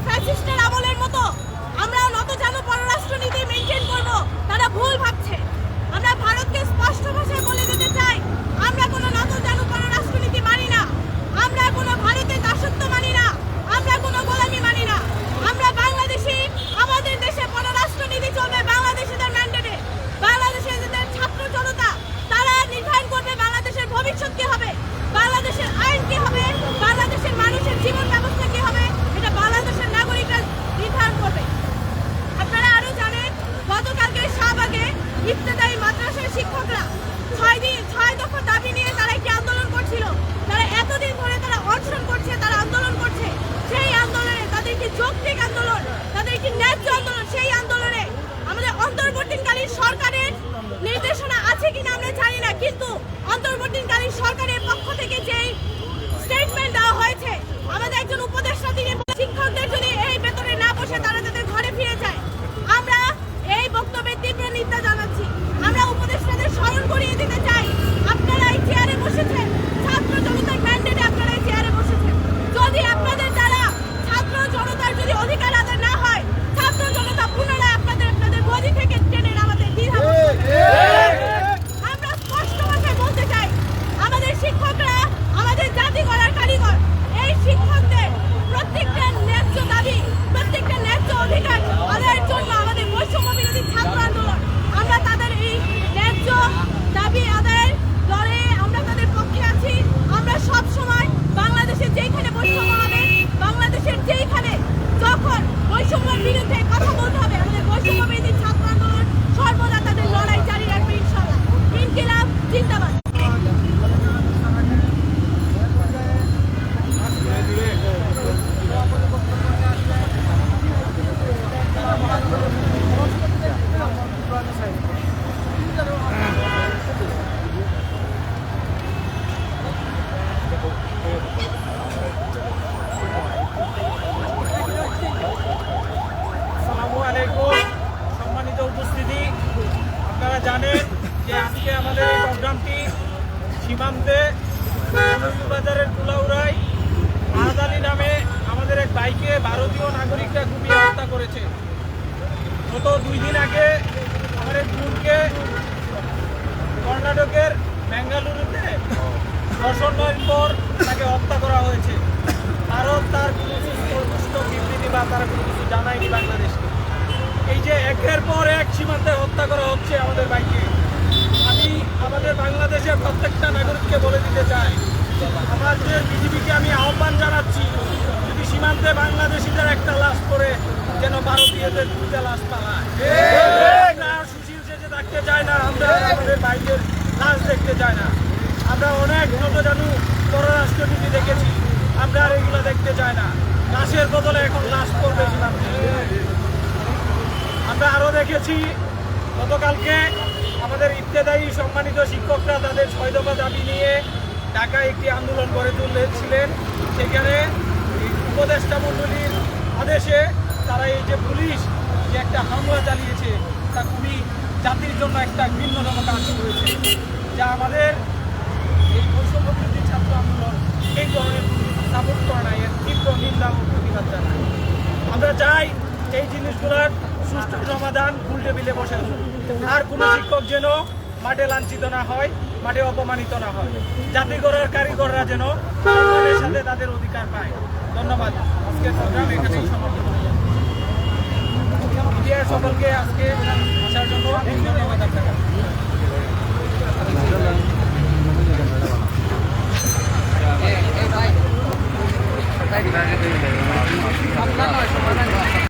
ফ্যাসিস্টের আমলের মতো আমরা নতজানু পররাষ্ট্রনীতি মেনটেন করব, তারা ভুল ভাবছে। আমরা ভারতকে স্পষ্ট ভাষায় বলে দিতে চাই, আমরা কোনো নতজানু পররাষ্ট্রনীতি মানি না, আমরা কোনো ভারতের দাসত্ব মানি না, আমরা কোনো গোলামি মানি না। আমরা বাংলাদেশি, আমাদের দেশে পররাষ্ট্রনীতি চলবে বাংলাদেশিদের ম্যান্ডেটে। বাংলাদেশের ছাত্র জনতা তারা নির্ধারণ করবে বাংলাদেশের ভবিষ্যৎ কি হবে, বাংলাদেশের আইন কি হবে, বাংলাদেশের মানুষের জীবন ব্যবস্থা কি হবে, এটা বাংলাদেশের নাগরিকরা নির্ধারণ করবে। আপনারা আরো জানেন, গতকালকে শাহবাগে ইবতেদায়ী মাদ্রাসার শিক্ষকরা 6 দফা দাবি নিয়ে তারা একটি আন্দোলন করছিল। তারা এতদিন ধরে তারা অনশন করছে, তারা আন্দোলন করছে। সেই আন্দোলনে তাদের একটি যৌক্তিক আন্দোলন, তাদের একটি ন্যায্য আন্দোলন। সেই আন্দোলনে আমাদের অন্তর্বর্তীকালীন সরকারের নির্দেশনা আছে কিনা আমরা জানি না, কিন্তু অন্তর্বর্তীকালীন সরকারের পক্ষ থেকে যেই স্টেটমেন্ট দেওয়া হয়েছে, আমাদের একজন উপদেষ্টা তিনি শিক্ষকদের যদি এই বেতনে না বসে তারা তাদের ঘরে ফিরে যায়, আমরা এই বক্তব্যের তীব্র নিন্দা জানাচ্ছি। আমরা উপদেষ্টাদের স্মরণ করিয়ে দিতে চাই, আপনারা এই চেয়ারে বসেছেন, ছাত্র জনতার ম্যান্ডেটে আপনারা এই চেয়ারে বসেছেন। যদি আপনাদের দ্বারা ছাত্র জনতার যদি অধিকার আদায় না হয়, ছাত্র জনতা পুনরায় আপনাদের গদি থেকে টেনে নামাতে দ্বিধা আমরা স্পষ্ট ভাষায় বলতে চাই, আমাদের শিক্ষকরা আমাদের জাতি গড়ার কারিগর। এই শিক্ষকদের প্রত্যেকটা ন্যায্য দাবি, প্রত্যেকটা ন্যায্য অধিকার আদায়ের জন্য আমাদের বৈষম্য বিরোধী ছাত্র আন্দোলন, আমরা তাদের এই ন্যায্য দাবি আদায়ের লড়াইয়ে আমরা তাদের পক্ষে আছি। আমরা সব সময় বাংলাদেশের যেইখানে বৈষম্য হবে, বাংলাদেশের যেইখানে যখন বৈষম্যের বিরুদ্ধে কথা বলতে হবে, আমাদের বৈষম্য বিরোধী ছাত্র আন্দোলন সর্বদা তাদের লড়াই জারি রাখবে ইনশাআল্লাহ। ইনকিলাব জিন্দাবাদ। সম্মানিত উপস্থিতি, আপনারা জানেন যে আজকে আমাদের এই প্রোগ্রামটি সীমান্তে বাজারের কুলাউড়ায় আহাদ নামে আমাদের এক বাইকে ভারতীয় নাগরিকরা কুপিয়ে হত্যা করেছে। গত 2 দিন আগে আমাদের বোনকে কর্ণাটকের বেঙ্গালুরুতে ধর্ষণের পর তাকে হত্যা করা হয়েছে। ভারত তার কোনো সুস্পষ্ট বিবৃতি বা তারা কোনো কিছু জানায়নি বাংলাদেশকে। এই যে একের পর এক সীমান্তে হত্যা করা হচ্ছে আমাদের বাইকে, আমি আমাদের বাংলাদেশের প্রত্যেকটা নাগরিককে বলে দিতে চাই, আমাদের বিজেপিকে আমি আহ্বান জানাচ্ছি, যদি সীমান্তে বাংলাদেশিদের একটা লাশ করে যেন ভারতীয়দের 2টা লাশ পালায়। আমরা সুশীল সেজে থাকতে চাই না, আমরা আমাদের বাইকের লাশ দেখতে চাই না। আমরা অনেক নতজানু পররাষ্ট্রনীতি দেখেছি, আমরা আর এগুলো দেখতে চাই না। লাশের বদলে এখন লাশ করবে সীমান্তে। আমরা আরও দেখেছি গতকালকে আমাদের ইবতেদায়ী সম্মানিত শিক্ষকরা তাদের 6 দফা দাবি নিয়ে ঢাকায় একটি আন্দোলন গড়ে তুলেছিলেন। সেখানে উপদেষ্টা মণ্ডলীর আদেশে তারা এই যে পুলিশ যে একটা হামলা চালিয়েছে, তা খুবই জাতির জন্য একটা ঘৃণ্যতম কাজ করেছে, যা আমাদের এই বৈষম্য বিরোধী ছাত্র আন্দোলন এই ধরনের সাপোর্ট করে না, এর তীব্র নিন্দা ও প্রতিবাদ জানায়। আমরা চাই এই জিনিসগুলোর সুষ্ঠু সমাধান ফুল টেবিলে বসে, আর কোনো শিক্ষক যেন মাঠে লাঞ্ছিত না হয়, মাঠে অপমানিত না হয়। জাতি গড়ার কারিগররা যেন সরকারের সাথে তাদের অধিকার পায়। ধন্যবাদ। আজকের প্রোগ্রাম এখানেই সমাপ্ত। মিডিয়ার সকলকে আজকে আসার জন্য ধন্যবাদ আপনাকে।